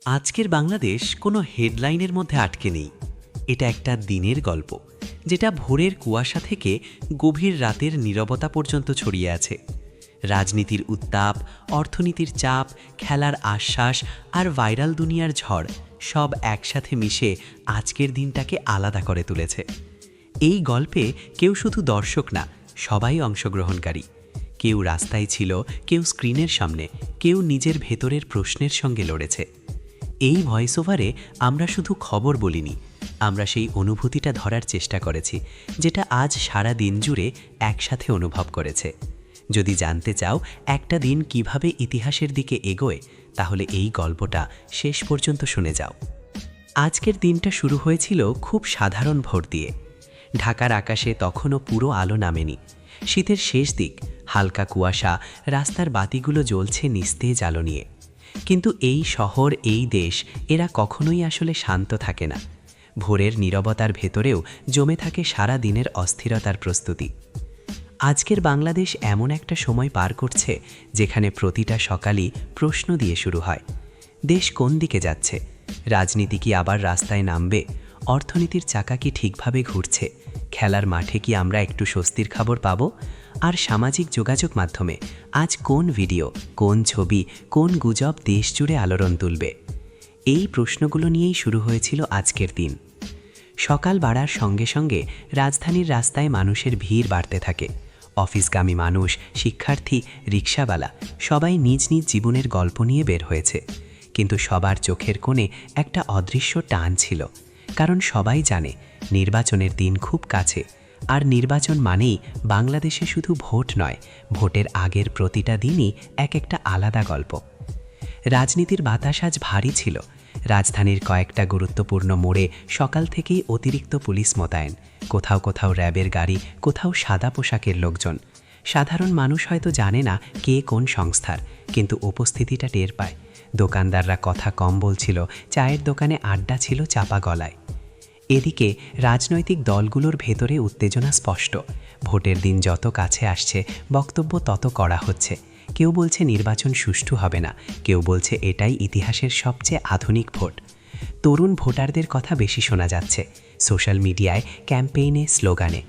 আজকের বাংলাদেশ কোনো হেডলাইনের মধ্যে আটকে নেই। এটা একটা দিনের গল্প, যেটা ভোরের কুয়াশা থেকে গভীর রাতের নীরবতা পর্যন্ত ছড়িয়ে আছে। রাজনীতির উত্তাপ, অর্থনীতির চাপ, খেলার আশ্বাস আর ভাইরাল দুনিয়ার ঝড় সব একসাথে মিশে আজকের দিনটাকে আলাদা করে তুলেছে। এই গল্পে কেউ শুধু দর্শক না, সবাই অংশগ্রহণকারী। কেউ রাস্তায় ছিল, কেউ স্ক্রিনের সামনে, কেউ নিজের ভেতরের প্রশ্নের সঙ্গে লড়েছে। এই ভয়েস ওভারে আমরা শুধু খবর বলিনি, আমরা সেই অনুভূতিটা ধরার চেষ্টা করেছি, যেটা আজ সারা দিন জুড়ে একসাথে অনুভব করেছে। যদি জানতে চাও একটা দিন কিভাবে ইতিহাসের দিকে এগোয়, তাহলে এই গল্পটা শেষ পর্যন্ত শুনে যাও। আজকের দিনটা শুরু হয়েছিল খুব সাধারণ ভোর দিয়ে। ঢাকার আকাশে তখনও পুরো আলো নামেনি। শীতের শেষ দিক, হালকা কুয়াশা, রাস্তার বাতিগুলো জ্বলছে নিস্তেজ আলো নিয়ে। কিন্তু এই শহর, এই দেশ, এরা কখনোই আসলে শান্ত থাকে না। ভোরের নীরবতার ভেতরেও জমে থাকে সারা দিনের অস্থিরতার প্রস্তুতি। আজকের বাংলাদেশ এমন একটা সময় পার করছে, যেখানে প্রতিটা সকালই প্রশ্ন দিয়ে শুরু হয়। দেশ কোন দিকে যাচ্ছে? রাজনীতি কি আবার রাস্তায় নামবে? অর্থনীতির চাকা কি ঠিকভাবে ঘুরছে? খেলার মাঠে কি আমরা একটু স্বস্তির খবর পাবো? আর সামাজিক যোগাযোগ মাধ্যমে আজ কোন ভিডিও, কোন ছবি, কোন গুজব দেশ জুড়ে আলোড়ন তুলবে? এই প্রশ্নগুলো নিয়েই শুরু হয়েছিল আজকের দিন। সকাল বাড়ার সঙ্গে সঙ্গে রাজধানীর রাস্তায় মানুষের ভিড় বাড়তে থাকে। অফিসগামী মানুষ, শিক্ষার্থী, রিকশাওয়ালা সবাই নিজ নিজ জীবনের গল্প নিয়ে বের হয়েছে। কিন্তু সবার চোখের কোণে একটা অদৃশ্য টান ছিল, কারণ সবাই জানে নির্বাচনের দিন খুব কাছে। আর নির্বাচন মানেই বাংলাদেশে শুধু ভোট নয়, ভোটের আগের প্রতিটা দিনই এক একটা আলাদা গল্প। রাজনীতির বাতাস আজ ভারী ছিল। রাজধানীর কয়েকটা গুরুত্বপূর্ণ মোড়ে সকাল থেকেই অতিরিক্ত পুলিশ মোতায়েন, কোথাও কোথাও র্যাবের গাড়ি, কোথাও সাদা পোশাকের লোকজন। সাধারণ মানুষ হয়তো জানে না কে কোন সংস্থার, কিন্তু উপস্থিতিটা টের পায়। দোকানদাররা কথা কম বলছিল, চায়ের দোকানে আড্ডা ছিল চাপা গলায়। এদিকে রাজনৈতিক দলগুলোর ভেতরে উত্তেজনা স্পষ্ট। ভোটের দিন যত কাছে আসছে, বক্তব্য তত কড়া হচ্ছে। কেউ বলছে নির্বাচন সুষ্ঠু হবে না, কেউ বলছে এটাই ইতিহাসের সবচেয়ে আধুনিক ভোট। তরুণ ভোটারদের কথা বেশি শোনা যাচ্ছে, সোশ্যাল মিডিয়ায়, ক্যাম্পেইনে, স্লোগানে।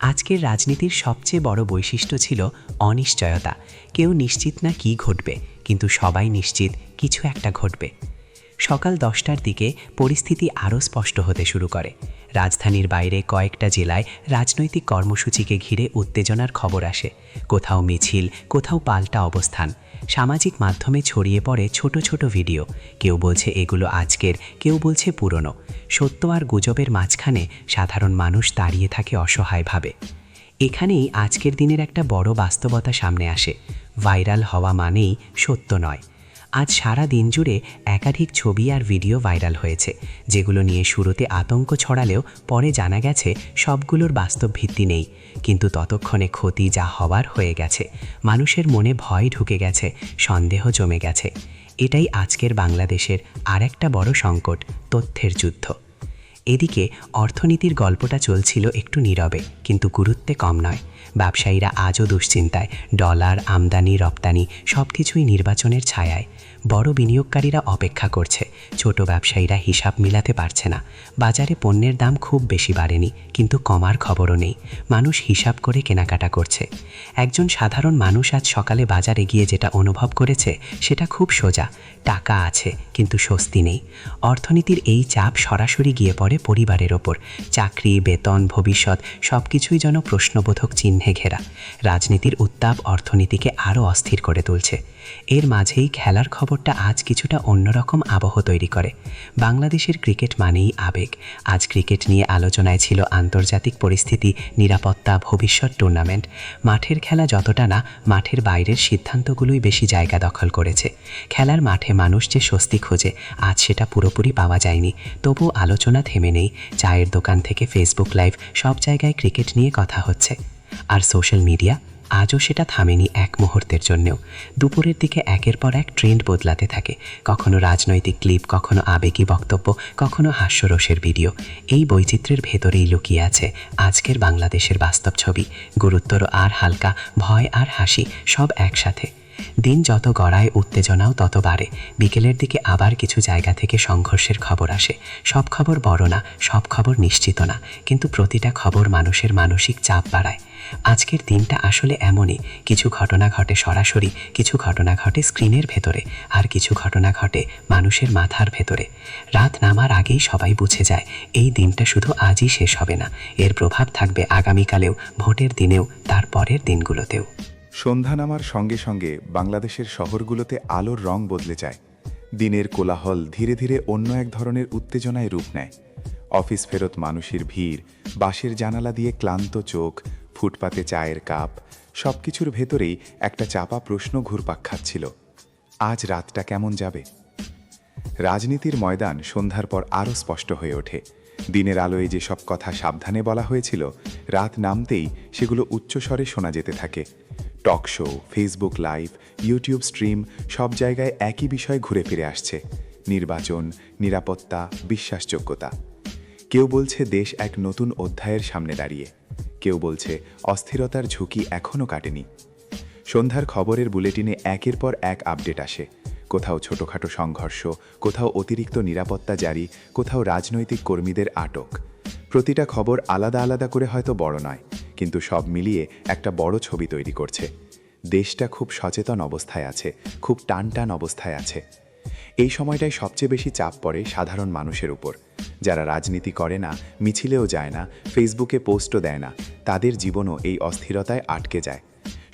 আজকের রাজনীতির সবচেয়ে বড় বৈশিষ্ট্য ছিল অনিশ্চয়তা। কেউ নিশ্চিত না কী ঘটবে, কিন্তু সবাই নিশ্চিত কিছু একটা ঘটবে। সকাল 10টার দিকে পরিস্থিতি আরও স্পষ্ট হতে শুরু করে। রাজধানীর বাইরে কয়েকটা জেলায় রাজনৈতিক কর্মসূচিকে ঘিরে উত্তেজনার খবর আসে। কোথাও মিছিল, কোথাও পাল্টা অবস্থান। সামাজিক মাধ্যমে ছড়িয়ে পড়ে ছোট ছোট ভিডিও। কেউ বলছে এগুলো আজকের, কেউ বলছে পুরনো। সত্য আর গুজবের মাঝখানে সাধারণ মানুষ দাঁড়িয়ে থাকে অসহায়ভাবে। এখানেই আজকের দিনের একটা বড় বাস্তবতা সামনে আসে। ভাইরাল হওয়া মানেই সত্য নয়। আজ সারা দিন জুড়ে একাধিক ছবি আর ভিডিও ভাইরাল হয়েছে, যেগুলো নিয়ে শুরুতে আতঙ্ক ছড়ালেও পরে জানা গেছে সবগুলোর বাস্তব ভিত্তি নেই। কিন্তু ততক্ষণে ক্ষতি যা হওয়ার হয়ে গেছে। মানুষের মনে ভয় ঢুকে গেছে, সন্দেহ জমে গেছে। এটাই আজকের বাংলাদেশের আরেকটা বড় সংকট, তথ্যের যুদ্ধ। এদিকে অর্থনীতির গল্পটা চলছিল একটু নীরবে, কিন্তু গুরুত্বে কম নয়। ব্যবসায়ীরা আজও দুশ্চিন্তায়। ডলার, আমদানি, রপ্তানি সবকিছুই নির্বাচনের ছায়ায়। বড় বিনিয়োগকারীরা অপেক্ষা করছে, ছোট ব্যবসায়ীরা হিসাব মিলাতে পারছে না। বাজারে পণ্যের দাম খুব বেশি বাড়েনি, কিন্তু কমার খবরও নেই। মানুষ হিসাব করে কেনাকাটা করছে। একজন সাধারণ মানুষ আজ সকালে বাজারে গিয়ে যেটা অনুভব করেছে, সেটা খুব সোজা। টাকা আছে, কিন্তু স্বস্তি নেই। অর্থনীতির এই চাপ সরাসরি গিয়ে পড়ে পরিবারের ওপর। চাকরি, বেতন, ভবিষ্যৎ সবকিছুই যেন প্রশ্নবোধক চিহ্নে ঘেরা। রাজনীতির উত্তাপ অর্থনীতিকে আরও অস্থির করে তুলছে। এর মাঝেই খেলার খবরটা আজ কিছুটা অন্যরকম আবহ তৈরি করে। বাংলাদেশের ক্রিকেট মানেই আবেগ। আজ ক্রিকেট নিয়ে আলোচনায় ছিল আন্তর্জাতিক পরিস্থিতি, নিরাপত্তা, ভবিষ্যৎ টুর্নামেন্ট। মাঠের খেলা যতটা না, মাঠের বাইরের সিদ্ধান্তগুলোই বেশি জায়গা দখল করেছে। খেলার মাঠে মানুষ যে স্বস্তি খোঁজে, আজ সেটা পুরোপুরি পাওয়া যায়নি। তবুও আলোচনা থেমে নেই। চায়ের দোকান থেকে ফেসবুক লাইভ, সব জায়গায় ক্রিকেট নিয়ে কথা হচ্ছে। আর সোশ্যাল মিডিয়া আজও সেটা থামেনি এক মুহূর্তের জন্যেও। দুপুরের দিকে একের পর এক ট্রেন্ড বদলাতে থাকে। কখনো রাজনৈতিক ক্লিপ, কখনো আবেগী বক্তব্য, কখনো হাস্যরসের ভিডিও। এই বৈচিত্র্যের ভেতরেই লুকিয়ে আছে আজকের বাংলাদেশের বাস্তব ছবি। গুরুত্বর আর হালকা, ভয় আর হাসি সব একসাথে। দিন যত গড়ায় উত্তেজনাও তত বাড়ে। বিকেলের দিকে আবার কিছু জায়গা থেকে সংঘর্ষের খবর আসে। সব খবর বড় না, সব খবর নিশ্চিত না, কিন্তু প্রতিটা খবর মানুষের মানসিক চাপ বাড়ায়। আজকের দিনটা আসলে এমনই। কিছু ঘটনা ঘটে সরাসরি, কিছু ঘটনা ঘটে স্ক্রিনের ভেতরে, আর কিছু ঘটনা ঘটে মানুষের মাথার ভেতরে। রাত নামার আগেই সবাই বুঝে যায় এই দিনটা শুধু আজই শেষ হবে না, এর প্রভাব থাকবে আগামীকালেও, ভোটের দিনেও, তার পরের দিনগুলোতেও। সন্ধ্যা নামার সঙ্গে সঙ্গে বাংলাদেশের শহরগুলোতে আলোর রং বদলে যায়। দিনের কোলাহল ধীরে ধীরে অন্য এক ধরনের উত্তেজনায় রূপ নেয়। অফিস ফেরত মানুষের ভিড়, বাসের জানালা দিয়ে ক্লান্ত চোখ, ফুটপাতে চায়ের কাপ, সবকিছুর ভেতরেই একটা চাপা প্রশ্ন ঘুরপাক খাচ্ছিল, আজ রাতটা কেমন যাবে? রাজনীতির ময়দান সন্ধ্যার পর আরও স্পষ্ট হয়ে ওঠে। দিনের আলোয় যেসব কথা সাবধানে বলা হয়েছিল, রাত নামতেই সেগুলো উচ্চস্বরে শোনা যেতে থাকে। Talk show, Facebook live, YouTube stream, সব জায়গায় একই বিষয় ঘুরে ফিরে আসছে: নির্বাচন, নিরাপত্তা, বিশ্বাসযোগ্যতা। কেউ বলছে দেশ এক নতুন অধ্যায়ের সামনে দাঁড়িয়ে, কেউ বলছে অস্থিরতার ঝুঁকি এখনও কাটেনি। সন্ধ্যার খবরের বুলেটিনে একের পর এক আপডেট আসে। কোথাও ছোটখাটো সংঘর্ষ, কোথাও অতিরিক্ত নিরাপত্তা জারি, কোথাও রাজনৈতিক কর্মীদের আটক। প্রতিটা খবর আলাদা আলাদা করে হয়তো বড় নয়, কিন্তু সব মিলিয়ে একটা বড় ছবি তৈরি করছে। দেশটা খুব সচেতন অবস্থায় আছে, খুব টান অবস্থায় আছে। এই সময়টায় সবচেয়ে বেশি চাপ পড়ে সাধারণ মানুষের উপর। যারা রাজনীতি করে না, মিছিলেও যায় না, ফেসবুকে পোস্টও দেয় না, তাদের জীবনও এই অস্থিরতায় আটকে যায়।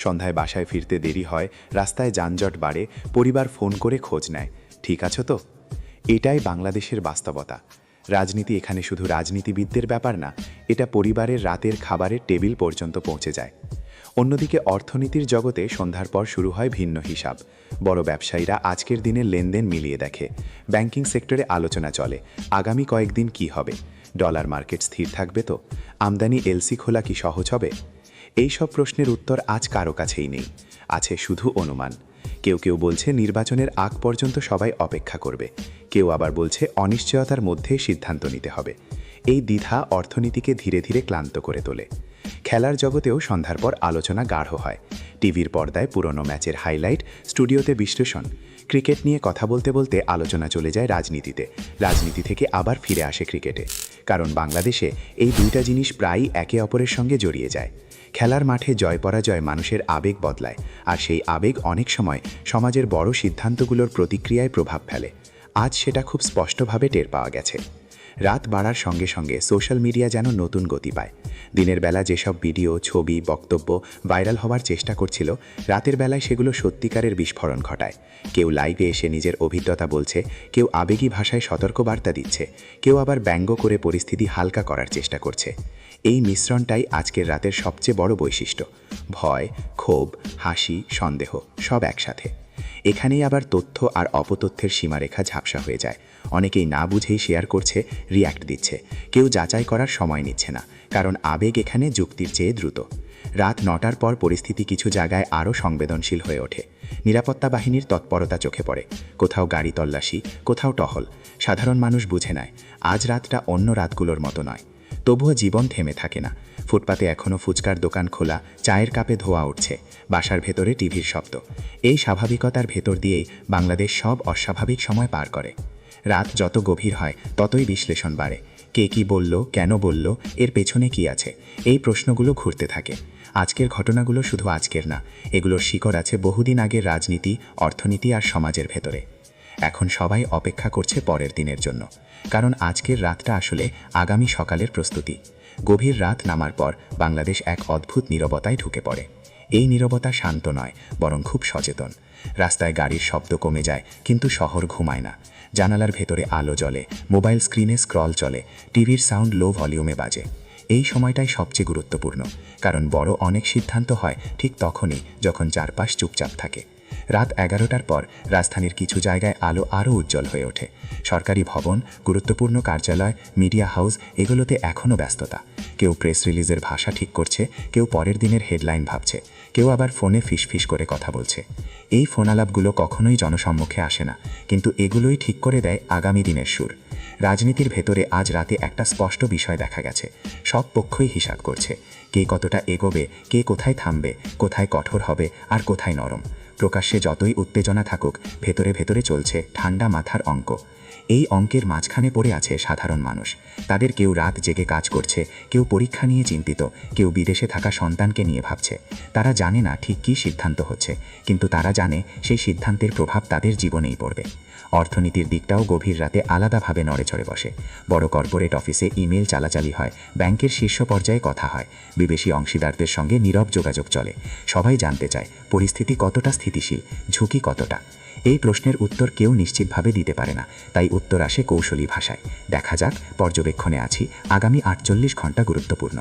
সন্ধ্যায় বাসায় ফিরতে দেরি হয়, রাস্তায় যানজট বাড়ে, পরিবার ফোন করে খোঁজ নেয়, ঠিক আছো তো? এটাই বাংলাদেশের বাস্তবতা। রাজনীতি এখানে শুধু রাজনীতিবিদদের ব্যাপার না, এটা পরিবারের রাতের খাবারের টেবিল পর্যন্ত পৌঁছে যায়। অন্যদিকে অর্থনীতির জগতে সন্ধ্যার পর শুরু হয় ভিন্ন হিসাব। বড় ব্যবসায়ীরা আজকের দিনের লেনদেন মিলিয়ে দেখে। ব্যাংকিং সেক্টরে আলোচনা চলে, আগামী কয়েকদিন কি হবে? ডলার মার্কেট স্থির থাকবে তো? আমদানি এলসি খোলা কি সহজ হবে? এই সব প্রশ্নের উত্তর আজ কারো কাছেই নেই, আছে শুধু অনুমান। কেউ কেউ বলছে নির্বাচনের আগ পর্যন্ত সবাই অপেক্ষা করবে, কেউ আবার বলছে অনিশ্চয়তার মধ্যে সিদ্ধান্ত নিতে হবে। এই দ্বিধা অর্থনীতিকে ধীরে ধীরে ক্লান্ত করে তোলে। খেলার জগতেও সন্ধ্যার পর আলোচনা গাঢ় হয়। টিভির পর্দায় পুরনো ম্যাচের হাইলাইট, স্টুডিওতে বিশ্লেষণ। ক্রিকেট নিয়ে কথা বলতে বলতে আলোচনা চলে যায় রাজনীতিতে, রাজনীতি থেকে আবার ফিরে আসে ক্রিকেটে। কারণ বাংলাদেশে এই দুইটা জিনিস প্রায়ই একে অপরের সঙ্গে জড়িয়ে যায়। খেলার মাঠে জয় পরাজয় মানুষের আবেগ বদলায়, আর সেই আবেগ অনেক সময় সমাজের বড় সিদ্ধান্তগুলোর প্রতিক্রিয়ায় প্রভাব ফেলে। আজ সেটা খুব স্পষ্টভাবে টের পাওয়া গেছে। রাত বাড়ার সঙ্গে সঙ্গে সোশ্যাল মিডিয়া যেন নতুন গতি পায়। দিনের বেলা যেসব ভিডিও, ছবি, বক্তব্য ভাইরাল হওয়ার চেষ্টা করছিল, রাতের বেলায় সেগুলো সত্যিকারের বিস্ফোরণ ঘটায়। কেউ লাইভে এসে নিজের অভিজ্ঞতা বলছে, কেউ আবেগী ভাষায় সতর্কবার্তা দিচ্ছে, কেউ আবার ব্যঙ্গ করে পরিস্থিতি হালকা করার চেষ্টা করছে। এই মিশ্রণটাই আজকের রাতের সবচেয়ে বড় বৈশিষ্ট্য। ভয়, ক্ষোভ, হাসি, সন্দেহ সব একসাথে। এখানেই আবার তথ্য আর অপতথ্যের সীমারেখা ঝাপসা হয়ে যায়। অনেকেই না বুঝেই শেয়ার করছে, রিয়্যাক্ট দিচ্ছে, কেউ যাচাই করার সময় নিচ্ছে না, কারণ আবেগ এখানে যুক্তির চেয়ে দ্রুত। রাত 9টার পর পরিস্থিতি কিছু জায়গায় আরও সংবেদনশীল হয়ে ওঠে। নিরাপত্তা বাহিনীর তৎপরতা চোখে পড়ে, কোথাও গাড়ি তল্লাশি, কোথাও টহল। সাধারণ মানুষ বুঝে নেয় আজ রাতটা অন্য রাতগুলোর মতো নয়। তবুও জীবন থেমে থাকে না। ফুটপাতে এখনও ফুচকার দোকান খোলা, চায়ের কাপে ধোঁয়া উঠছে, বাসার ভেতরে টিভির শব্দ। এই স্বাভাবিকতার ভেতর দিয়েই বাংলাদেশ সব অস্বাভাবিক সময় পার করে। রাত যত গভীর হয় ততই বিশ্লেষণ বাড়ে। কে কি বলল, কেন বলল, এর পেছনে কি আছে, এই প্রশ্নগুলো ঘুরতে থাকে। আজকের ঘটনাগুলো শুধু আজকের না, এগুলোর শিকড় আছে বহুদিন আগের রাজনীতি, অর্থনীতি আর সমাজের ভেতরে। এখন সবাই অপেক্ষা করছে পরের দিনের জন্য, কারণ আজকের রাতটা আসলে আগামী সকালের প্রস্তুতি। গভীর রাত নামার পর বাংলাদেশ এক অদ্ভুত নীরবতায় ঢুকে পড়ে। এই নীরবতা শান্ত নয়, বরং খুব সচেতন। রাস্তায় গাড়ির শব্দ কমে যায়, কিন্তু শহর ঘুমায় না। জানালার ভেতরে আলো জ্বলে, মোবাইল স্ক্রিনে স্ক্রল চলে, টিভির সাউন্ড লো ভলিউমে বাজে। এই সময়টাই সবচেয়ে গুরুত্বপূর্ণ, কারণ বড় অনেক সিদ্ধান্ত হয় ঠিক তখনই যখন চারপাশ চুপচাপ থাকে। রাত 11টার পর রাজধানীর কিছু জায়গায় আলো আরও উজ্জ্বল হয়ে ওঠে। সরকারি ভবন, গুরুত্বপূর্ণ কার্যালয়, মিডিয়া হাউস, এগুলোতে এখনও ব্যস্ততা। কেউ প্রেস রিলিজের ভাষা ঠিক করছে, কেউ পরের দিনের হেডলাইন ভাবছে, কেউ আবার ফোনে ফিসফিস করে কথা বলছে। এই ফোনালাপগুলো কখনোই জনসম্মুখে আসে না, কিন্তু এগুলোই ঠিক করে দেয় আগামী দিনের সুর। রাজনীতির ভেতরে আজ রাতে একটা স্পষ্ট বিষয় দেখা গেছে। সব পক্ষই হিসাব করছে, কে কতটা এগোবে, কে কোথায় থামবে, কোথায় কঠোর হবে আর কোথায় নরম। প্রকাশ্যে যতই উত্তেজনা থাকুক, ভেতরে ভেতরে চলছে ঠান্ডা মাথার অঙ্ক। এই অঙ্কের মাঝখানে পড়ে আছে সাধারণ মানুষ। তাদের কেউ রাত জেগে কাজ করছে, কেউ পরীক্ষা নিয়ে চিন্তিত, কেউ বিদেশে থাকা সন্তানকে নিয়ে ভাবছে। তারা জানে না ঠিক কী সিদ্ধান্ত হচ্ছে, কিন্তু তারা জানে সেই সিদ্ধান্তের প্রভাব তাদের জীবনেই পড়বে। অর্থনীতির দিকটাও গভীর রাতে আলাদাভাবে নড়েচড়ে বসে। বড় কর্পোরেট অফিসে ইমেল চালাচালি হয়, ব্যাংকের শীর্ষ পর্যায়ে কথা হয়, বিদেশি অংশীদারদের সঙ্গে নীরব যোগাযোগ চলে। সবাই জানতে চায় পরিস্থিতি কতটা স্থিতিশীল, ঝুঁকি কতটা। এই প্রশ্নের উত্তর কেউ নিশ্চিতভাবে দিতে পারে না, তাই উত্তর আসে কৌশলী ভাষায়। দেখা যাক, পর্যবেক্ষণে আছি, আগামী 48 ঘন্টা গুরুত্বপূর্ণ।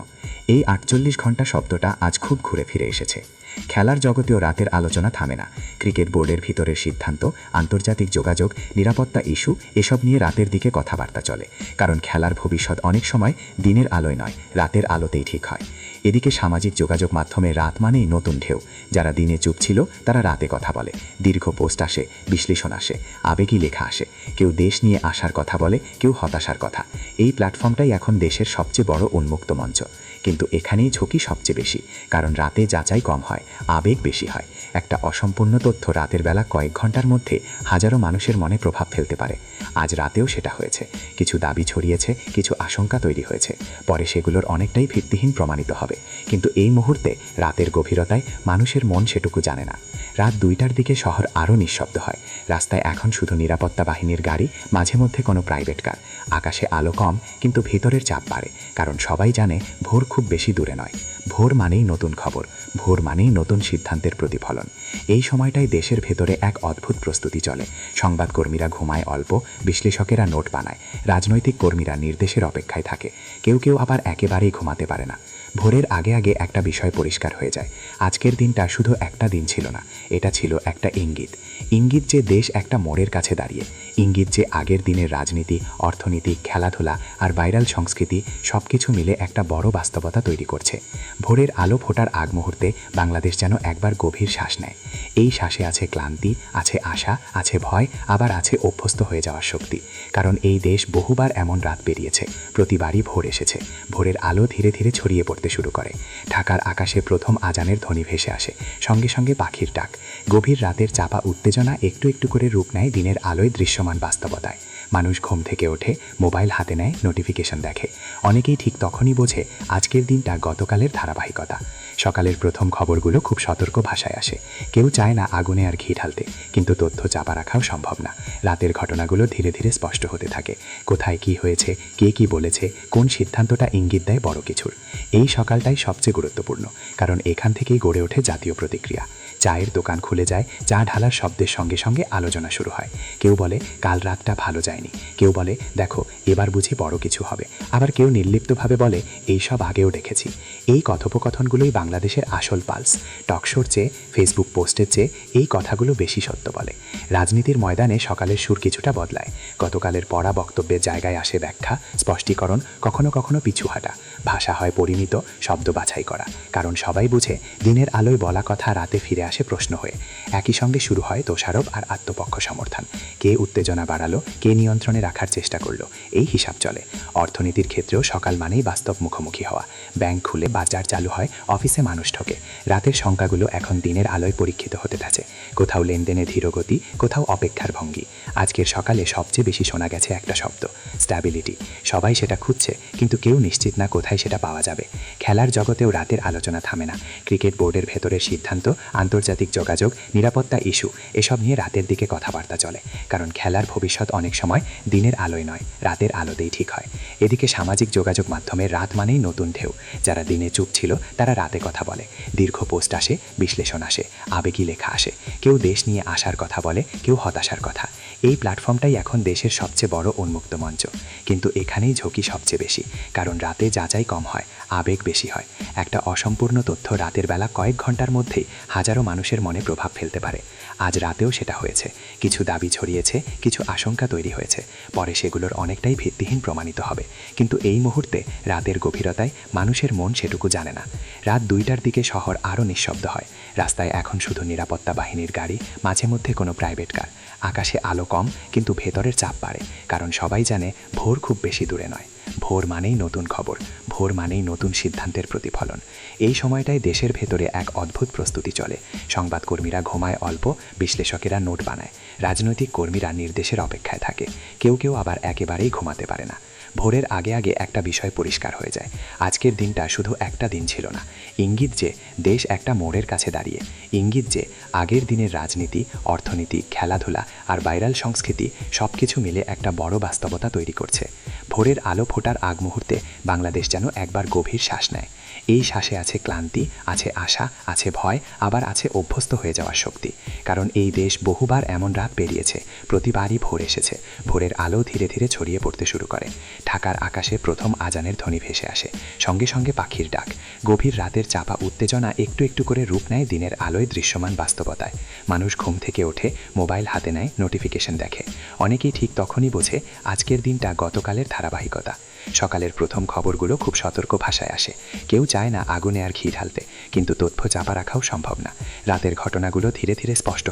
এই 48 ঘন্টা শব্দটা আজ খুব ঘুরে ফিরে এসেছে। খেলার জগতেও রাতের আলোচনা থামে না। ক্রিকেট বোর্ডের ভিতরের সিদ্ধান্ত, আন্তর্জাতিক যোগাযোগ, নিরাপত্তা ইস্যু, এসব নিয়ে রাতের দিকে কথাবার্তা চলে। কারণ খেলার ভবিষ্যৎ অনেক সময় দিনের আলোয় নয়, রাতের আলোতেই ঠিক হয়। এদিকে সামাজিক যোগাযোগ মাধ্যমে রাত মানেই নতুন ঢেউ। যারা দিনে চুপ ছিল তারা রাতে কথা বলে। দীর্ঘ পোস্ট আসে, বিশ্লেষণ আসে, আবেগী লেখা আসে। কেউ দেশ নিয়ে আসার কথা বলে, কেউ হতাশার কথা। এই প্ল্যাটফর্মটাই এখন দেশের সবচেয়ে বড় উন্মুক্ত মঞ্চ। কিন্তু এখানেই ঝুঁকি সবচেয়ে বেশি, কারণ রাতে যাচাই কম হয়, আবেগ বেশি হয়। একটা অসম্পূর্ণ তথ্য রাতের বেলা কয়েক ঘন্টার মধ্যে হাজারো মানুষের মনে প্রভাব ফেলতে পারে। আজ রাতেও সেটা হয়েছে। কিছু দাবি ছড়িয়েছে, কিছু আশঙ্কা তৈরি হয়েছে। পরে সেগুলোর অনেকটাই ভিত্তিহীন প্রমাণিত হবে। কিন্তু এই মুহূর্তে রাতের গভীরতায় মানুষের মন সেটুকু জানে না। রাত 2টার দিকে শহর আরও নিঃশব্দ হয়। রাস্তায় এখন শুধু নিরাপত্তা বাহিনীর গাড়ি, মাঝে মধ্যে কোনো প্রাইভেট কার। আকাশে আলো কম, কিন্তু ভেতরের চাপ বাড়ে, কারণ সবাই জানে ভোর খুব বেশি দূরে নয়। ভোর মানেই নতুন খবর, ভোর মানেই নতুন সিদ্ধান্তের প্রতিফলন। এই সময়টায় দেশের ভেতরে এক অদ্ভুত প্রস্তুতি চলে। সংবাদকর্মীরা ঘুমায় অল্প, বিশ্লেষকেরা নোট বানায়, রাজনৈতিক কর্মীরা নির্দেশের অপেক্ষায় থাকে। কেউ কেউ আবার একেবারেই ঘুমাতে পারে না। ভোরের আগে আগে একটা বিষয় পরিষ্কার হয়ে যায়। আজকের দিনটা শুধু একটা দিন ছিল না, এটা ছিল একটা ইঙ্গিত। ইঙ্গিত যে দেশ একটা মোড়ের কাছে দাঁড়িয়ে। ইঙ্গিত যে আগের দিনের রাজনীতি, অর্থনীতি, খেলাধুলা আর ভাইরাল সংস্কৃতি সবকিছু মিলে একটা বড় বাস্তবতা তৈরি করছে। ভোরের আলো ফোটার আগ মুহূর্তে বাংলাদেশ যেন একবার গভীর শ্বাস নেয়। এই শ্বাসে আছে ক্লান্তি, আছে আশা, আছে ভয়, আবার আছে অভ্যস্ত হয়ে যাওয়ার শক্তি। কারণ এই দেশ বহুবার এমন রাত পেরিয়েছে, প্রতিবারই ভোর এসেছে। ভোরের আলো ধীরে ধীরে ছড়িয়ে পড়তে শুরু করে। ঢাকার আকাশে প্রথম আজানের ধ্বনি ভেসে আসে, সঙ্গে সঙ্গে পাখির ডাক। গভীর রাতের চাপা উত্তেজনা একটু একটু করে রূপ নেয় দিনের আলোয় দৃশ্যমান বাস্তবতায়। মানুষ ঘুম থেকে ওঠে, মোবাইল হাতে নেয়, নোটিফিকেশন দেখে। অনেকেই ঠিক তখনই বোঝে আজকের দিনটা গতকালের ধারাবাহিকতা। সকালের প্রথম খবরগুলো খুব সতর্ক ভাষায় আসে। কেউ চায় না আগুনে আর ঘি ঢালতে, কিন্তু তথ্য চাপা রাখাও সম্ভব না। রাতের ঘটনাগুলো ধীরে ধীরে স্পষ্ট হতে থাকে। কোথায় কি হয়েছে, কে কি বলেছে, কোন সিদ্ধান্তটা ইঙ্গিত দেয় বড় কিছুর। এই সকালটাই সবচেয়ে গুরুত্বপূর্ণ, কারণ এখান থেকেই গড়ে ওঠে জাতীয় প্রতিক্রিয়া। চায়ের দোকান খুলে যায়, চা ঢালার শব্দের সঙ্গে সঙ্গে আলোচনা শুরু হয়। কেউ বলে কাল রাতটা ভালো যায়নি, কেউ বলে দেখো এবার বুঝি বড় কিছু হবে, আবার কেউ নির্লিপ্তভাবে বলে এইসব আগেও দেখেছি। এই কথোপকথনগুলোই বাংলাদেশের আসল পালস। টকশোর চেয়ে, ফেসবুক পোস্টের চেয়ে এই কথাগুলো বেশি সত্য বলে। রাজনীতির ময়দানে সকালের সুর কিছুটা বদলায়। গতকালের পড়া বক্তব্যের জায়গায় আসে ব্যাখ্যা, স্পষ্টীকরণ, কখনো কখনো পিছু হাঁটা। ভাষা হয় পরিমিত, শব্দ বাছাই করা, কারণ সবাই বুঝে দিনের আলোয় বলা কথা রাতে ফিরে আসে প্রশ্ন হয়ে। একই সঙ্গে শুরু হয় দোষারোপ আর আত্মপক্ষ সমর্থন। কে উত্তেজনা বাড়ালো, কে নিয়ন্ত্রণে রাখার চেষ্টা করলো, এই হিসাব চলে। অর্থনীতির ক্ষেত্রেও সকাল মানেই বাস্তব মুখোমুখি হওয়া। ব্যাংক খুলে, বাজার চালু হয়, অফিসে মানুষ ঢোকে। রাতের সংখ্যাগুলো এখন দিনের আলোয় পরীক্ষিত হতে থাকে। কোথাও লেনদেনে ধীরগতি, কোথাও অপেক্ষার ভঙ্গি। আজকের সকালে সবচেয়ে বেশি শোনা গেছে একটা শব্দ, স্ট্যাবিলিটি। সবাই সেটা খুঁজছে, কিন্তু কেউ নিশ্চিত না কোথায় সেটা পাওয়া যাবে। খেলার জগতেও রাতের আলোচনা থামে না। ক্রিকেট বোর্ডের ভেতরের সিদ্ধান্ত, আন্তর্জাতিক যোগাযোগ, নিরাপত্তা ইস্যু, এসব নিয়ে রাতের দিকে কথাবার্তা চলে। কারণ খেলার ভবিষ্যৎ অনেক সময় দিনের আলোয় নয়, রাতের আলোতেই ঠিক হয়। এদিকে সামাজিক যোগাযোগ মাধ্যমে রাত মানেই নতুন ঢেউ। যারা দিনে চুপ ছিল তারা রাতে কথা বলে। দীর্ঘ পোস্ট আসে, বিশ্লেষণ আসে, আবেগী লেখা আসে। কেউ দেশ নিয়ে আসার কথা বলে, কেউ হতাশার কথা। এই প্ল্যাটফর্মটাই এখন দেশের সবচেয়ে বড় উন্মুক্ত মঞ্চ। কিন্তু এখানেই ঝুঁকি সবচেয়ে বেশি, কারণ রাতে যাচাই কম হয়, আবেগ বেশি হয়। একটা অসম্পূর্ণ তথ্য রাতের বেলা কয়েক ঘন্টার মধ্যেই হাজারো মানুষের মনে প্রভাব ফেলতে পারে। আজ রাতেও সেটা হয়েছে। কিছু দাবি ছড়িয়েছে, কিছু আশঙ্কা তৈরি হয়েছে। পরে সেগুলোর অনেকটাই ভিত্তিহীন প্রমাণিত হবে। কিন্তু এই মুহূর্তে রাতের গভীরতায় মানুষের মন সেটুকু জানে না। রাত 2টার দিকে শহর আরও নিঃশব্দ হয়। রাস্তায় এখন শুধু নিরাপত্তা বাহিনীর গাড়ি, মাঝে মধ্যে কোনো প্রাইভেট কার। আকাশে আলো কম, কিন্তু ভেতরের চাপ বাড়ে, কারণ সবাই জানে ভোর খুব বেশি দূরে নয়। ভোর মানেই নতুন খবর, ভোর মানেই নতুন সিদ্ধান্তের প্রতিফলন। এই সময়টায় দেশের ভেতরে এক অদ্ভুত প্রস্তুতি চলে। সংবাদকর্মীরা ঘুমায় অল্প, বিশ্লেষকেরা নোট বানায়, রাজনৈতিক কর্মীরা নির্দেশের অপেক্ষায় থাকে, কেউ কেউ আবার একেবারেই ঘুমাতে পারে না। ভোরের আগে আগে একটা বিষয় পরিষ্কার হয়ে যায়। আজকের দিনটা শুধু একটা দিন ছিল না, ইঙ্গিত যে দেশ একটা মোড়ের কাছে দাঁড়িয়ে, ইঙ্গিত যে আগের দিনের রাজনীতি, অর্থনীতি, খেলাধুলা আর ভাইরাল সংস্কৃতি সব কিছু মিলে একটা বড় বাস্তবতা তৈরি করছে। ভোরের আলো ফোটার আগ মুহূর্তে বাংলাদেশ যেন একবার গভীর শ্বাস নেয়। এই শ্বাসে আছে ক্লান্তি, আছে আশা, আছে ভয়, আবার আছে অভ্যস্ত হয়ে যাওয়ার শক্তি। কারণ এই দেশ বহুবার এমন রাত পেরিয়েছে, প্রতিবারই ভোর এসেছে, ভোরের আলো ধীরে ধীরে ছড়িয়ে পড়তে শুরু করে। ঢাকার আকাশে প্রথম আজানের ধ্বনি ভেসে আসে, সঙ্গে সঙ্গে পাখির ডাক। গভীর রাতের চাপা উত্তেজনা একটু একটু করে রূপ নেয় দিনের আলোয় দৃশ্যমান বাস্তবতায়। মানুষ ঘুম থেকে ওঠে, মোবাইল হাতে নেয়, নোটিফিকেশন দেখে। অনেকেই ঠিক তখনই বোঝে আজকের দিনটা গতকালের ধারাবাহিকতা। সকালের প্রথম খবরগুলো খুব সতর্ক ভাষায় আসে। কেউ চায় না আগুনে আর ঘি ঢালতে, কিন্তু তথ্য চাপা রাখাও সম্ভব না। রাতের ঘটনাগুলো ধীরে ধীরে স্পষ্ট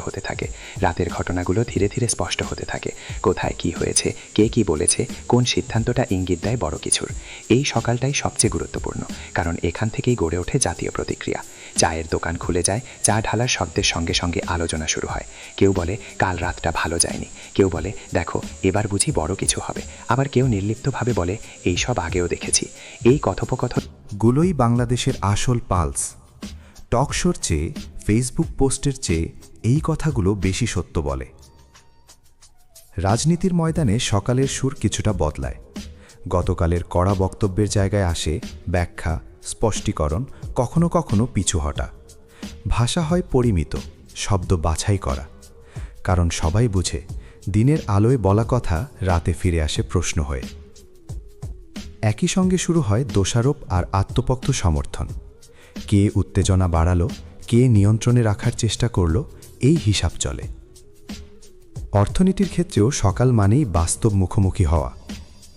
হতে থাকে, কোথায় কি হয়েছে, কে কি বলেছে, কোন সিদ্ধান্তটা ইঙ্গিত দেয় বড় কিছুর। এই সকালটাই সবচেয়ে গুরুত্বপূর্ণ, কারণ এখান থেকেই গড়ে ওঠে জাতীয় প্রতিক্রিয়া। চায়ের দোকান খুলে যায়, চা ঢালার শব্দের সঙ্গে সঙ্গে আলোচনা শুরু হয়। কেউ বলে কাল রাতটা ভালো যায়নি, কেউ বলে দেখো এবার বুঝি বড় কিছু হবে, আবার কেউ নির্লিপ্তভাবে বলে এইসব আগেও দেখেছি। এই কথোপকথন গুলোই বাংলাদেশের আসল পালস। টক শোর চেয়ে, ফেসবুক পোস্টের চেয়ে এই কথাগুলো বেশি সত্য বলে। রাজনীতির ময়দানে সকালের সুর কিছুটা বদলায়। গতকালের কড়া বক্তব্যের জায়গায় আসে ব্যাখ্যা, স্পষ্টীকরণ, কখনো কখনো পিছু হটা। ভাষা হয় পরিমিত, শব্দ বাছাই করা। কারণ সবাই বুঝে দিনের আলোয় বলা কথা রাতে ফিরে আসে প্রশ্ন হয়ে। একই সঙ্গে শুরু হয় দোষারোপ আর আত্মপক্ষ সমর্থন। কে উত্তেজনা বাড়ালো, কে নিয়ন্ত্রণে রাখার চেষ্টা করল, এই হিসাব চলে। অর্থনীতির ক্ষেত্রেও সকাল মানেই বাস্তব মুখোমুখি হওয়া।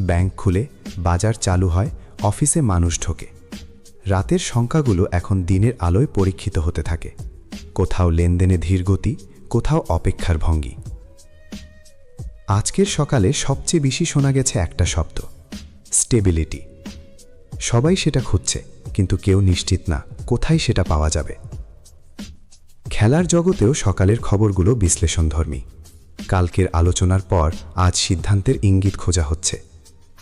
ব্যাংক খুলে, বাজার চালু হয়, অফিসে মানুষ ঢোকে। রাতের সংখ্যাগুলো এখন দিনের আলোয় পরীক্ষিত হতে থাকে। কোথাও লেনদেনে ধীরগতি, কোথাও অপেক্ষার ভঙ্গি। আজকের সকালে সবচেয়ে বেশি শোনা গেছে একটা শব্দ, স্টেবিলিটি। সবাই সেটা খুঁজছে, কিন্তু কেউ নিশ্চিত না কোথায় সেটা পাওয়া যাবে। খেলার জগতেও সকালের খবরগুলো বিশ্লেষণধর্মী। কালকের আলোচনার পর আজ সিদ্ধান্তের ইঙ্গিত খোঁজা হচ্ছে।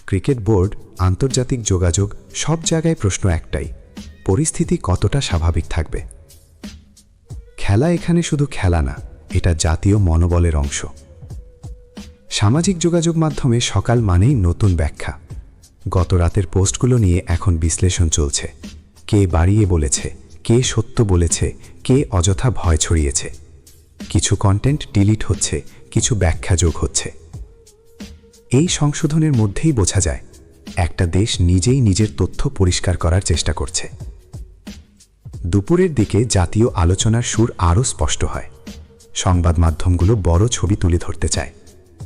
ক্রিকেট বোর্ড, আন্তর্জাতিক যোগাযোগ, সব জায়গায় প্রশ্ন একটাই, পরিস্থিতি কতটা স্বাভাবিক থাকবে। খেলা এখানে শুধু খেলা না, এটা জাতীয় মনোবলের অংশ। সামাজিক যোগাযোগ মাধ্যমে সকাল মানেই নতুন ব্যাখ্যা। গত রাতের পোস্টগুলো নিয়ে এখন বিশ্লেষণ চলছে। কে বাড়িয়ে বলেছে, কে সত্য বলেছে, কে অযথা ভয় ছড়িয়েছে। কিছু কন্টেন্ট ডিলিট হচ্ছে, কিছু ব্যাখ্যা যোগ হচ্ছে। এই সংশোধনের মধ্যেই বোঝা যায় একটা দেশ নিজেই নিজের তথ্য পরিষ্কার করার চেষ্টা করছে। দুপুরের দিকে জাতীয় আলোচনার সুর আরও স্পষ্ট হয়। সংবাদ মাধ্যমগুলো বড় ছবি তুলে ধরতে চায়।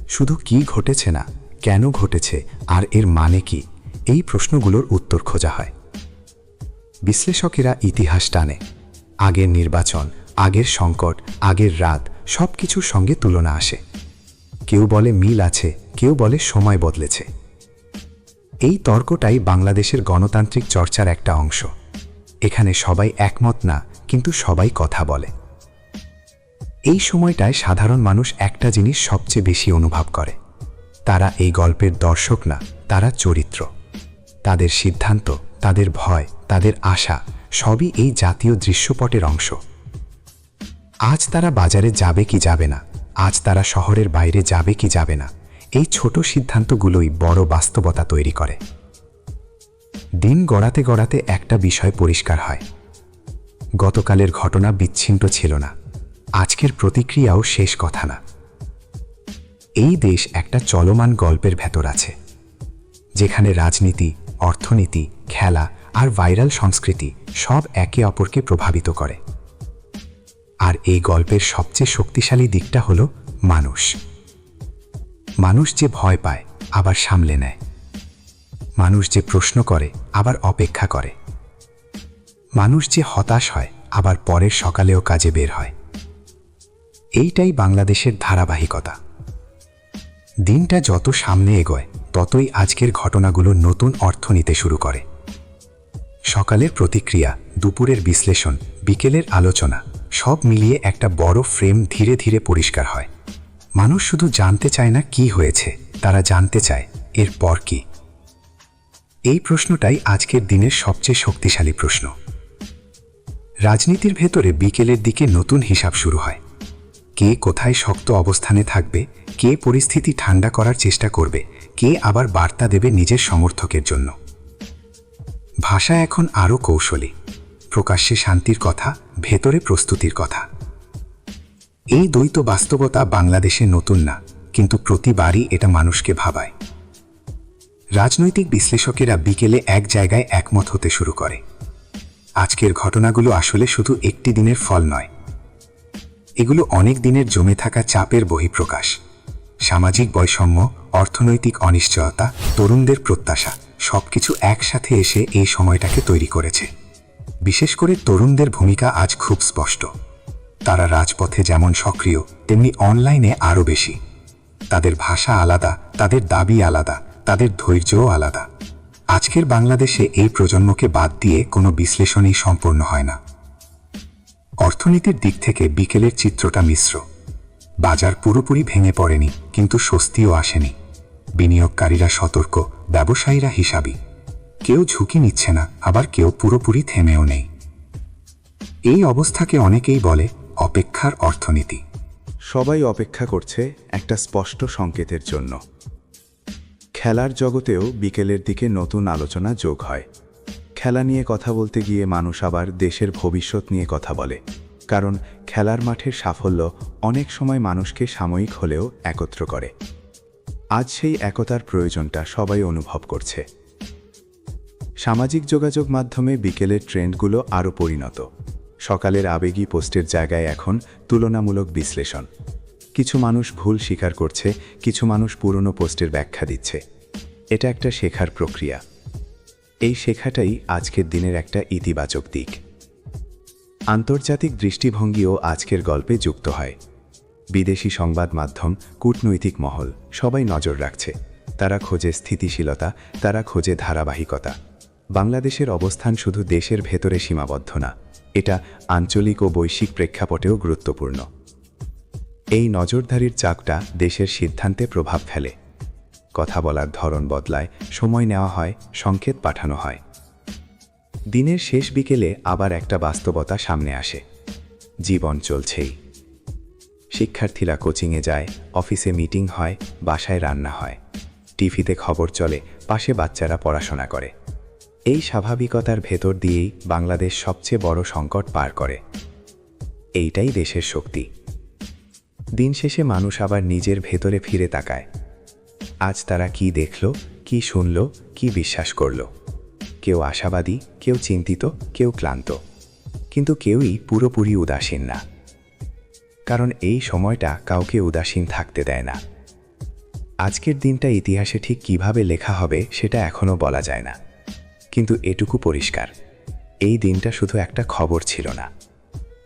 শুধু কি ঘটেছে না, কেন ঘটেছে আর এর মানে কি, এই প্রশ্নগুলোর উত্তর খোঁজা হয়। বিশ্লেষকেরা ইতিহাস টানে। আগের নির্বাচন, আগের সংকট, আগের রাত, সব কিছুর সঙ্গে তুলনা আসে। কেউ বলে মিল আছে, কেউ বলে সময় বদলেছে। এই তর্কটাই বাংলাদেশের গণতান্ত্রিক চর্চার একটা অংশ। এখানে সবাই একমত না, কিন্তু সবাই কথা বলে। এই সময়টায় সাধারণ মানুষ একটা জিনিস সবচেয়ে বেশি অনুভব করে। তারা এই গল্পের দর্শক না, তারা চরিত্র। তাদের সিদ্ধান্ত, তাদের ভয়, তাদের আশা সবই এই জাতীয় দৃশ্যপটের অংশ। আজ তারা বাজারে যাবে কি যাবে না, আজ তারা শহরের বাইরে যাবে কি যাবে না, এই ছোট সিদ্ধান্তগুলোই বড় বাস্তবতা তৈরি করে। দিন গড়াতে গড়াতে একটা বিষয় পরিষ্কার হয়, গতকালের ঘটনা বিচ্ছিন্ন ছিল না, আজকের প্রতিক্রিয়াও শেষ কথা না। এই দেশ একটা চলমান গল্পের ভেতর আছে, যেখানে রাজনীতি, অর্থনীতি, খেলা আর ভাইরাল সংস্কৃতি সব একে অপরকে প্রভাবিত করে। আর এই গল্পের সবচেয়ে শক্তিশালী দিকটা হলো মানুষ। মানুষ যে ভয় পায় আবার সামলে নেয়, মানুষ যে প্রশ্ন করে আবার অপেক্ষা করে, মানুষ যে হতাশ হয় আবার পরের সকালেও কাজে বের হয়। এইটাই বাংলাদেশের ধারাবাহিকতা। দিনটা যত সামনে এগোয় ততই আজকের ঘটনাগুলো নতুন অর্থ নিতে শুরু করে। সকালের প্রতিক্রিয়া, দুপুরের বিশ্লেষণ, বিকেলের আলোচনা সব মিলিয়ে একটা বড় ফ্রেম ধীরে ধীরে পরিষ্কার হয়। মানুষ শুধু জানতে চায় না কি হয়েছে, তারা জানতে চায় এরপর কি। এই প্রশ্নটাই আজকের দিনের সবচেয়ে শক্তিশালী প্রশ্ন। রাজনীতির ভেতরে বিকেলের দিকে নতুন হিসাব শুরু হয়। কে কোথায় শক্ত অবস্থানে থাকবে, কে পরিস্থিতি ঠান্ডা করার চেষ্টা করবে, কে আবার বার্তা দেবে নিজের সমর্থকের জন্য। ভাষা এখন আরও কৌশলী, প্রকাশ্যে শান্তির কথা, ভেতরে প্রস্তুতির কথা। এই দ্বৈত বাস্তবতা বাংলাদেশে নতুন না, কিন্তু প্রতিবারই এটা মানুষকে ভাবায়। রাজনৈতিক বিশ্লেষকেরা বিকেলে এক জায়গায় একমত হতে শুরু করে। আজকের ঘটনাগুলো আসলে শুধু একটি দিনের ফল নয়, এগুলো অনেক দিনের জমে থাকা চাপের বহিঃপ্রকাশ। সামাজিক বৈষম্য, অর্থনৈতিক অনিশ্চয়তা, তরুণদের প্রত্যাশা সবকিছু একসাথে এসে এই সময়টাকে তৈরি করেছে। বিশেষ করে তরুণদের ভূমিকা আজ খুব স্পষ্ট। তারা রাজপথে যেমন সক্রিয়, তেমনি অনলাইনে আরও বেশি। তাদের ভাষা আলাদা, তাদের দাবি আলাদা, তাদের ধৈর্যও আলাদা। আজকের বাংলাদেশে এই প্রজন্মকে বাদ দিয়ে কোনো বিশ্লেষণই সম্পূর্ণ হয় না। অর্থনীতির দিক থেকে বিকেলের চিত্রটা মিশ্র। বাজার পুরোপুরি ভেঙে পড়েনি, কিন্তু স্বস্তিও আসেনি। বিনিয়োগকারীরা সতর্ক, ব্যবসায়ীরা হিসাবী। কেউ ঝুঁকি নিচ্ছে না, আবার কেউ পুরোপুরি থেমেও নেই। এই অবস্থাকে অনেকেই বলে অপেক্ষার অর্থনীতি। সবাই অপেক্ষা করছে একটা স্পষ্ট সংকেতের জন্য। খেলার জগতেও বিকেলের দিকে নতুন আলোচনা যোগ হয়। খেলা নিয়ে কথা বলতে গিয়ে মানুষ আবার দেশের ভবিষ্যৎ নিয়ে কথা বলে, কারণ খেলার মাঠের সাফল্য অনেক সময় মানুষকে সাময়িক হলেও একত্র করে। আজ সেই একতার প্রয়োজনটা সবাই অনুভব করছে। সামাজিক যোগাযোগ মাধ্যমে বিকেলের ট্রেন্ডগুলো আরও পরিণত। সকালের আবেগী পোস্টের জায়গায় এখন তুলনামূলক বিশ্লেষণ। কিছু মানুষ ভুল স্বীকার করছে, কিছু মানুষ পুরনো পোস্টের ব্যাখ্যা দিচ্ছে। এটা একটা শেখার প্রক্রিয়া। এই শেখাটাই আজকের দিনের একটা ইতিবাচক দিক। আন্তর্জাতিক দৃষ্টিভঙ্গিও আজকের গল্পে যুক্ত হয়। বিদেশি সংবাদ মাধ্যম, কূটনৈতিক মহল সবাই নজর রাখছে। তারা খোঁজে স্থিতিশীলতা, তারা খোঁজে ধারাবাহিকতা। বাংলাদেশের অবস্থান শুধু দেশের ভেতরে সীমাবদ্ধ না, এটা আঞ্চলিক ও বৈশ্বিক প্রেক্ষাপটেও গুরুত্বপূর্ণ। এই নজরদারির চাপটা দেশের সিদ্ধান্তে প্রভাব ফেলে। কথা বলার ধরন বদলায়, সময় নেওয়া হয়, সংকেত পাঠানো হয়। দিনের শেষ বিকেলে আবার একটা বাস্তবতা সামনে আসে। জীবন চলছেই। শিক্ষার্থীরা কোচিংয়ে যায়, অফিসে মিটিং হয়, বাসায় রান্না হয়, টিভিতে খবর চলে, পাশে বাচ্চারা পড়াশোনা করে। এই স্বাভাবিকতার ভেতর দিয়েই বাংলাদেশ সবচেয়ে বড় সংকট পার করে। এইটাই দেশের শক্তি। দিন শেষে মানুষ আবার নিজের ভেতরে ফিরে তাকায়। আজ তারা কি দেখল, কি শুনল, কি বিশ্বাস করল। কেউ আশাবাদী, কেউ চিন্তিত, কেউ ক্লান্ত, কিন্তু কেউই পুরোপুরি উদাসীন না। কারণ এই সময়টা কাউকে উদাসীন থাকতে দেয় না। আজকের দিনটা ইতিহাসে ঠিক কিভাবে লেখা হবে সেটা এখনও বলা যায় না, কিন্তু এটুকু পরিষ্কার, এই দিনটা শুধু একটা খবর ছিল না,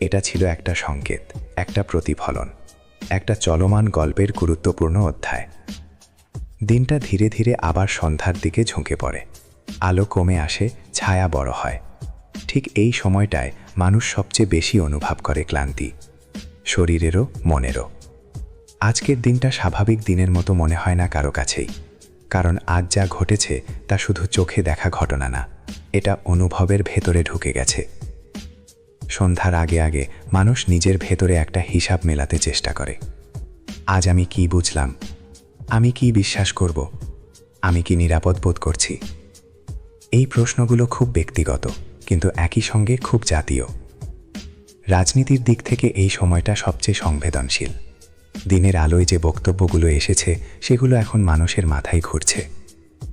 এটা ছিল একটা সংকেত, একটা প্রতিফলন, একটা চলমান গল্পের গুরুত্বপূর্ণ অধ্যায়। দিনটা ধীরে ধীরে আবার সন্ধ্যার দিকে ঝুঁকে পড়ে। আলো কমে আসে, ছায়া বড় হয়। ঠিক এই সময়টায় মানুষ সবচেয়ে বেশি অনুভব করে ক্লান্তি, শরীরেরও মনেরও। আজকের দিনটা স্বাভাবিক দিনের মতো মনে হয় না কারো কাছেই, কারণ আজ যা ঘটেছে তা শুধু চোখে দেখা ঘটনা না, এটা অনুভবের ভেতরে ঢুকে গেছে। সন্ধ্যার আগে আগে মানুষ নিজের ভেতরে একটা হিসাব মেলাতে চেষ্টা করে। আজ আমি কি বুঝলাম? আমি কি বিশ্বাস করব? আমি কি নিরাপদ বোধ করছি? এই প্রশ্নগুলো খুব ব্যক্তিগত, কিন্তু একই সঙ্গে খুব জাতীয়। রাজনীতির দিক থেকে এই সময়টা সবচেয়ে সংবেদনশীল। দিনের আলোয় যে বক্তব্যগুলো এসেছে সেগুলো এখন মানুষের মাথায় ঘুরছে।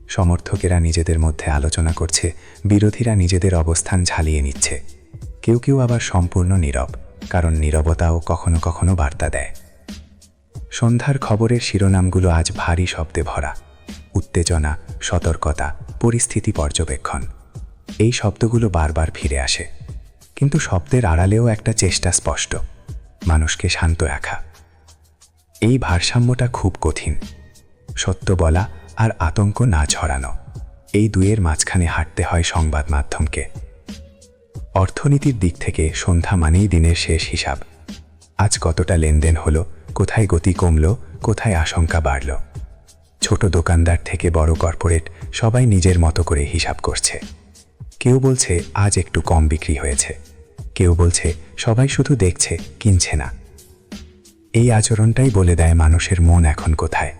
সমর্থকেরা নিজেদের মধ্যে আলোচনা করছে, বিরোধীরা নিজেদের অবস্থান ঝালিয়ে নিচ্ছে। কেউ কেউ আবার সম্পূর্ণ নীরব, কারণ নীরবতাও কখনো কখনো বার্তা দেয়। সন্ধ্যার খবরের শিরোনামগুলো আজ ভারী শব্দে ভরা। উত্তেজনা, সতর্কতা, পরিস্থিতি পর্যবেক্ষণ, এই শব্দগুলো বারবার ফিরে আসে। কিন্তু শব্দের আড়ালেও একটা চেষ্টা স্পষ্ট, মানুষকে শান্ত রাখা। এই ভারসাম্যটা খুব কঠিন, সত্য বলা আর আতঙ্ক না ছড়ানো। এই দুয়ের মাঝখানে হাঁটতে হয় সংবাদ মাধ্যমকে। অর্থনীতির দিক থেকে সন্ধ্যা মানেই দিনের শেষ হিসাব। আজ কতটা লেনদেন হলো, কোথায় গতি কমল, কোথায় আশঙ্কা বাড়ল। ছোট দোকানদার থেকে বড় কর্পোরেট সবাই নিজের মতো করে হিসাব করছে। কেউ বলছে আজ একটু কম বিক্রি হয়েছে, কেউ বলছে সবাই শুধু দেখছে, কিনছে না। এই আচরণটাই বলে দেয় মানুষের মন এখন কোথায়।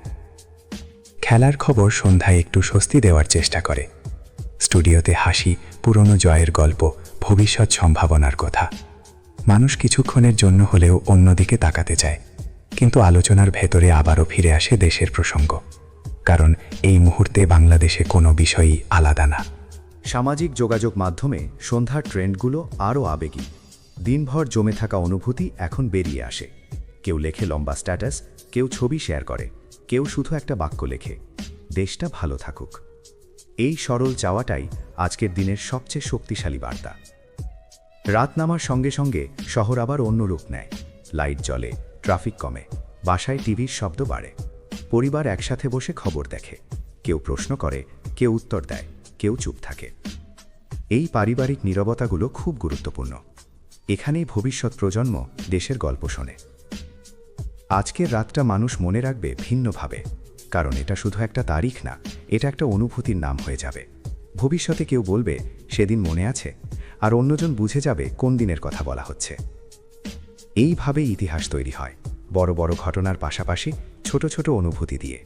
খেলার খবর সন্ধ্যায় একটু স্বস্তি দেওয়ার চেষ্টা করে। স্টুডিওতে হাসি, পুরনো জয়ের গল্প, ভবিষ্যৎ সম্ভাবনার কথা। মানুষ কিছুক্ষণের জন্য হলেও অন্যদিকে তাকাতে চায়, কিন্তু আলোচনার ভেতরে আবারও ফিরে আসে দেশের প্রসঙ্গ। কারণ এই মুহূর্তে বাংলাদেশে কোনো বিষয়ই আলাদা না। সামাজিক যোগাযোগ মাধ্যমে সন্ধ্যার ট্রেন্ডগুলো আরও আবেগী। দিনভর জমে থাকা অনুভূতি এখন বেরিয়ে আসে। কেউ লেখে লম্বা স্ট্যাটাস, কেউ ছবি শেয়ার করে, কেউ শুধু একটা বাক্য লেখে, দেশটা ভালো থাকুক। এই সরল চাওয়াটাই আজকের দিনের সবচেয়ে শক্তিশালী বার্তা। রাত নামার সঙ্গে সঙ্গে শহর আবার অন্য রূপ নেয়। লাইট জ্বলে, ট্রাফিক কমে, বাসায় টিভির শব্দ বাড়ে। পরিবার একসাথে বসে খবর দেখে, কেউ প্রশ্ন করে, কেউ উত্তর দেয়, কেউ চুপ থাকে। এই পারিবারিক নীরবতাগুলো খুব গুরুত্বপূর্ণ। এখানেই ভবিষ্যৎ প্রজন্ম দেশের গল্প শোনে। আজকের রাতটা মানুষ মনে রাখবে ভিন্নভাবে, কারণ এটা শুধু একটা তারিখ না, এটা একটা অনুভূতির নাম হয়ে যাবে। ভবিষ্যতে কেউ বলবে সেদিন মনে আছে, আর অন্যজন বুঝে যাবে কোন দিনের কথা বলা হচ্ছে। এইভাবেই ইতিহাস তৈরি হয়, বড় বড় ঘটনার পাশাপাশি ছোট ছোট অনুভূতি দিয়ে।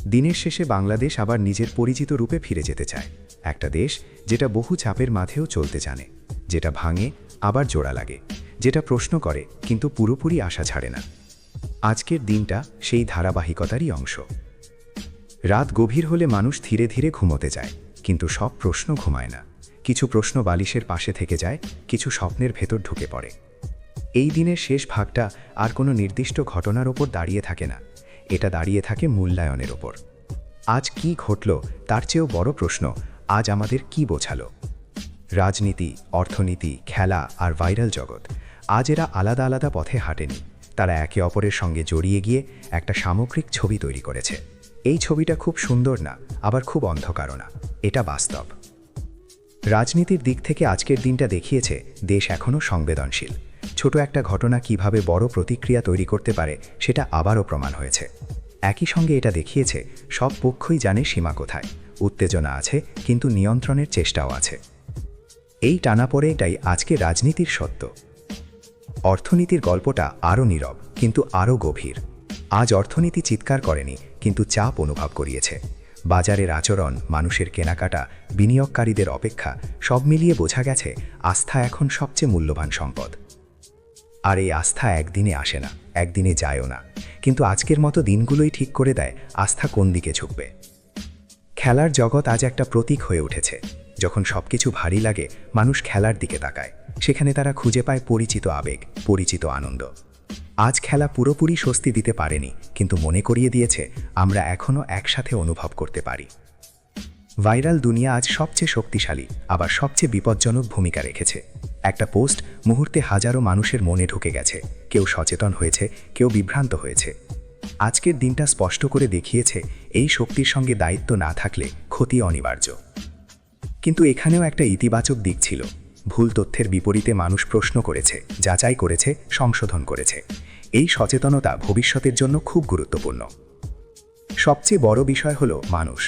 দিনের শেষে বাংলাদেশ আবার নিজের পরিচিত রূপে ফিরে যেতে চায়। একটা দেশ যেটা বহু চাপের মাঝেও চলতে জানে, যেটা ভাঙে আবার জোড়া লাগে, যেটা প্রশ্ন করে কিন্তু পুরোপুরি আশা ছাড়ে না। আজকের দিনটা সেই ধারাবাহিকতারই অংশ। রাত গভীর হলে মানুষ ধীরে ধীরে ঘুমোতে যায়, কিন্তু সব প্রশ্ন ঘুমায় না। কিছু প্রশ্ন বালিশের পাশে থেকে যায়, কিছু স্বপ্নের ভেতর ঢুকে পড়ে। এই দিনের শেষ ভাগটা আর কোনো নির্দিষ্ট ঘটনার ওপর দাঁড়িয়ে থাকে না, এটা দাঁড়িয়ে থাকে মূল্যায়নের ওপর। আজ কি ঘটল তার চেয়েও বড় প্রশ্ন, আজ আমাদের কি বোঝালো। রাজনীতি, অর্থনীতি, খেলা আর ভাইরাল জগৎ, আজ এরা আলাদা আলাদা পথে হাঁটেনি, তারা একে অপরের সঙ্গে জড়িয়ে গিয়ে একটা সামগ্রিক ছবি তৈরি করেছে। এই ছবিটা খুব সুন্দর না, আবার খুব অন্ধকারও না, এটা বাস্তব। রাজনীতির দিক থেকে আজকের দিনটা দেখিয়েছে দেশ এখনও সংবেদনশীল। ছোট একটা ঘটনা কিভাবে বড় প্রতিক্রিয়া তৈরি করতে পারে সেটা আবারও প্রমাণ হয়েছে। একই সঙ্গে এটা দেখিয়েছে সব পক্ষই জানে সীমা কোথায়। উত্তেজনা আছে, কিন্তু নিয়ন্ত্রণের চেষ্টাও আছে। এই টানাপোড়েনটাই আজকে রাজনীতির সত্য। অর্থনীতির গল্পটা আরও নীরব, কিন্তু আরও গভীর। আজ অর্থনীতি চিৎকার করেনি, কিন্তু চাপ অনুভব করিয়েছে। বাজারের আচরণ, মানুষের কেনাকাটা, বিনিয়োগকারীদের অপেক্ষা, সব মিলিয়ে বোঝা গেছে আস্থা এখন সবচেয়ে মূল্যবান সম্পদ। আর এই আস্থা একদিনে আসে না, একদিনে যায়ও না, কিন্তু আজকের মতো দিনগুলোই ঠিক করে দেয় আস্থা কোন দিকে ঝুঁকবে। খেলার জগৎ আজ একটা প্রতীক হয়ে উঠেছে। যখন সবকিছু ভারী লাগে, মানুষ খেলার দিকে তাকায়, সেখানে তারা খুঁজে পায় পরিচিত আবেগ, পরিচিত আনন্দ। আজ খেলা পুরোপুরি স্বস্তি দিতে পারেনি, কিন্তু মনে করিয়ে দিয়েছে আমরা এখনও একসাথে অনুভব করতে পারি। ভাইরাল দুনিয়া আজ সবচেয়ে শক্তিশালী, আবার সবচেয়ে বিপজ্জনক ভূমিকা রেখেছে। একটা পোস্ট মুহূর্তে হাজারো মানুষের মনে ঢুকে গেছে, কেউ সচেতন হয়েছে, কেউ বিভ্রান্ত হয়েছে। আজকের দিনটা স্পষ্ট করে দেখিয়েছে এই শক্তির সঙ্গে দায়িত্ব না থাকলে ক্ষতি অনিবার্য। কিন্তু এখানেও একটা ইতিবাচক দিক ছিল। ভুল তথ্যের বিপরীতে মানুষ প্রশ্ন করেছে, যাচাই করেছে, সংশোধন করেছে। এই সচেতনতা ভবিষ্যতের জন্য খুব গুরুত্বপূর্ণ। সবচেয়ে বড় বিষয় হলো মানুষ।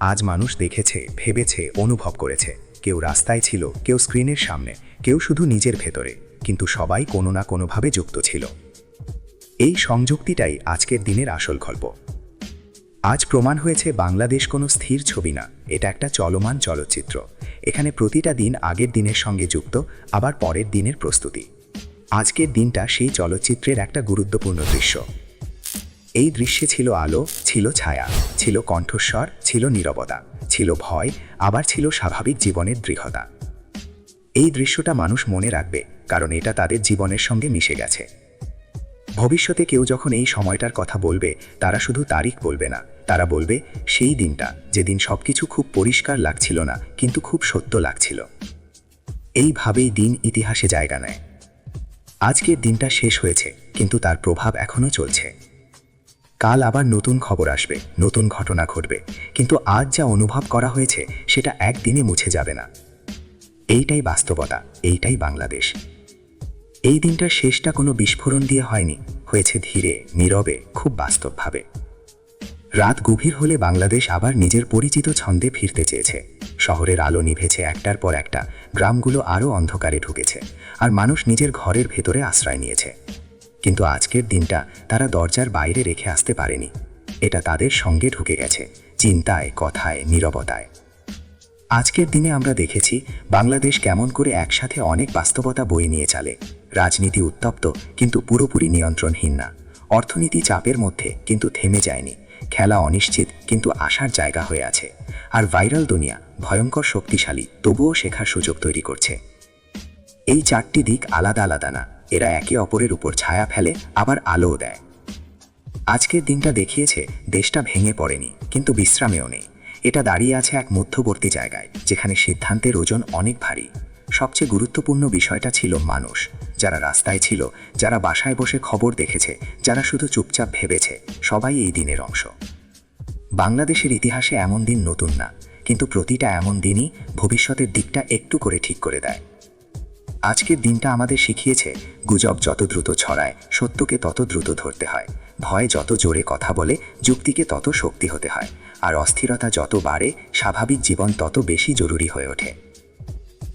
আজ মানুষ দেখেছে, ভেবেছে, অনুভব করেছে। কেউ রাস্তায় ছিল, কেউ স্ক্রিনের সামনে, কেউ শুধু নিজের ভেতরে, কিন্তু সবাই কোনো না কোনোভাবে যুক্ত ছিল। এই সংযুক্তিটাই আজকের দিনের আসল গল্প। আজ প্রমাণ হয়েছে বাংলাদেশ কোনো স্থির ছবি না, এটা একটা চলমান চলচ্চিত্র। এখানে প্রতিটা দিন আগের দিনের সঙ্গে যুক্ত, আবার পরের দিনের প্রস্তুতি। আজকের দিনটা সেই চলচ্চিত্রের একটা গুরুত্বপূর্ণ দৃশ্য। এই দৃশ্যে ছিল আলো, ছিল ছায়া, ছিল কণ্ঠস্বর, ছিল নীরবতা, ছিল ভয়, আবার ছিল স্বাভাবিক জীবনের দৃঢ়তা। এই দৃশ্যটা মানুষ মনে রাখবে, কারণ এটা তাদের জীবনের সঙ্গে মিশে গেছে। ভবিষ্যতে কেউ যখন এই সময়টার কথা বলবে, তারা শুধু তারিখ বলবে না, তারা বলবে সেই দিনটা যেদিন সবকিছু খুব পরিষ্কার লাগছিল না, কিন্তু খুব সত্য লাগছিল। এইভাবেই দিন ইতিহাসে জায়গা নেয়। আজকের দিনটা শেষ হয়েছে, কিন্তু তার প্রভাব এখনও চলছে। কাল আবার নতুন খবর আসবে, নতুন ঘটনা ঘটবে, কিন্তু আজ যা অনুভব করা হয়েছে সেটা একদিনে মুছে যাবে না। এইটাই বাস্তবতা, এইটাই বাংলাদেশ। এই দিনটার শেষটা কোনো বিস্ফোরণ দিয়ে হয়নি, হয়েছে ধীরে, নীরবে, খুব বাস্তবভাবে। রাত গভীর হলে বাংলাদেশ আবার নিজের পরিচিত ছন্দে ফিরতে চেয়েছে। শহরের আলো নিভেছে একটার পর একটা, গ্রামগুলো আরও অন্ধকারে ঢুকেছে, আর মানুষ নিজের ঘরের ভেতরে আশ্রয় নিয়েছে। কিন্তু আজকের দিনটা তারা দরজার বাইরে রেখে আসতে পারেনি। এটা তাদের সঙ্গে ঢুকে গেছে, চিন্তায়, কথায়, নীরবতায়। আজকের দিনে আমরা দেখেছি বাংলাদেশ কেমন করে একসাথে অনেক বাস্তবতা বয়ে নিয়ে চলে। রাজনীতি উত্তপ্ত, কিন্তু পুরোপুরি নিয়ন্ত্রণহীন না। অর্থনীতি চাপের মধ্যে, কিন্তু থেমে যায়নি। খেলা অনিশ্চিত, কিন্তু আশার জায়গা হয়ে আছে। আর ভাইরাল দুনিয়া ভয়ঙ্কর শক্তিশালী, তবুও শেখার সুযোগ তৈরি করছে। এই চারটি দিক আলাদা আলাদা না, এরা একে অপরের উপর ছায়া ফেলে, আবার আলোও দেয়। আজকের দিনটা দেখিয়েছে দেশটা ভেঙে পড়েনি, কিন্তু বিশ্রামেও নেই। এটা দাঁড়িয়ে আছে এক মধ্যবর্তী জায়গায়, যেখানে সিদ্ধান্তের ওজন অনেক ভারী। সবচেয়ে গুরুত্বপূর্ণ বিষয়টা ছিল মানুষ, যারা রাস্তায় ছিল, যারা বাসায় বসে খবর দেখেছে, যারা শুধু চুপচাপ ভেবেছে, সবাই এই দিনের অংশ। বাংলাদেশের ইতিহাসে এমন দিন নতুন না, কিন্তু প্রতিটা এমন দিনই ভবিষ্যতের দিকটা একটু করে ঠিক করে দেয়। আজকের দিনটা আমাদের শিখিয়েছে গুজব যত দ্রুত ছড়ায়, সত্যকে তত দ্রুত ধরতে হয়। ভয় যত জোরে কথা বলে, যুক্তিকে তত শক্তি হতে হয়। আর অস্থিরতা যত বাড়ে, স্বাভাবিক জীবন তত বেশি জরুরি হয়ে ওঠে।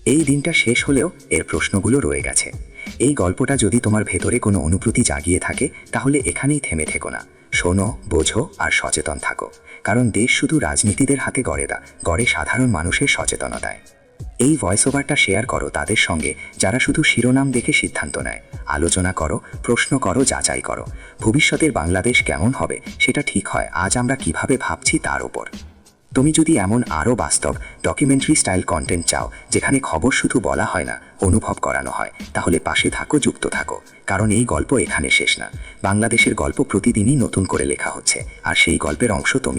এই দিনটা শেষ হলেও এর প্রশ্নগুলো রয়ে গেছে। এই গল্পটা যদি তোমার ভেতরে কোনো অনুভূতি জাগিয়ে থাকে, তাহলে এখানেই থেমে থেকো না। শোনো, বোঝো, আর সচেতন থাকো। কারণ দেশ শুধু রাজনীতিদের হাতে গড়ে সাধারণ মানুষের সচেতনতায়। এই ভয়েস ওভারটা শেয়ার করো তাদের সঙ্গে, যারা শুধু শিরোনাম দেখে সিদ্ধান্ত নেয়। আলোচনা করো, প্রশ্ন করো, যাচাই করো। ভবিষ্যতের বাংলাদেশ কেমন হবে সেটা ঠিক হয় আজ আমরা কিভাবে ভাবছি তার ওপর। তুমি যদি এমন আরও বাস্তব ডকুমেন্টারি স্টাইল কন্টেন্ট চাও, যেখানে খবর শুধু বলা হয় না, অনুভব করানো হয়, তাহলে পাশে থাকো, যুক্ত থাকো। কারণ এই গল্প এখানে শেষ না। বাংলাদেশের গল্প প্রতিদিনই নতুন করে লেখা হচ্ছে, আর সেই গল্পের অংশ তুমি।